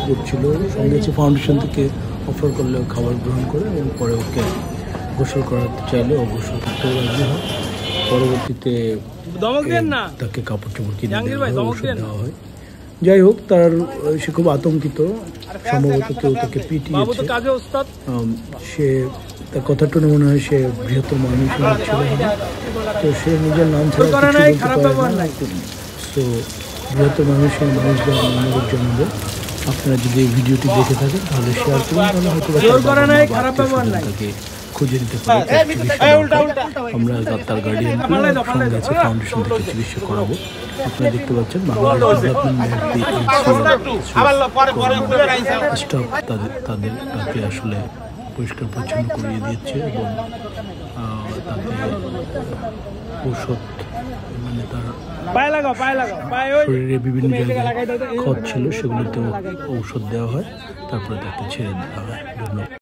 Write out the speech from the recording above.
করছিল, সঙ্গে ফাউন্ডেশন থেকে অফার করলে খাবার গ্রহণ করে এবং পরে ওকে গোসল করাতে চাইলে ও গোসল করতেও রাজি হয়। পরবর্তীতে তাকে কাপড় চোপড় কিনে দেওয়া হয়। যাই হোক, সে খুব আতঙ্কিত, সম্ভবত কেউ তাকে পিটিয়েছে। সে তার কথা শুনে মনে হয় সে বৃহত্তর মানুষ ছিল, তো সে নিজের নাম ছাড়া কিছু বলতে পারে না। তো বৃহত্তর মানুষদের আমাদের জন্য আপনারা যদি এই ভিডিওটি দেখে থাকেন তাহলে শেয়ার করুন, তাহলে হয়তো তাকে খুঁজে নিতে পারে। আমরা তার গার্ডিয়ান সঙ্গে আছে, ফাউন্ডেশন থেকে চিকিৎসা করাবো। আপনারা দেখতে পাচ্ছেন বাংলাদেশ স্টাফ তাকে আসলে পরিষ্কার পরিচ্ছন্ন করিয়ে দিচ্ছে এবং তাকে ঔষধ, মানে তার শরীরে বিভিন্ন জায়গায় ক্ষত ছিল সেগুলোতে ঔষধ দেওয়া হয়, তারপরে তাকে ছেড়ে দেওয়া হয়। ধন্যবাদ।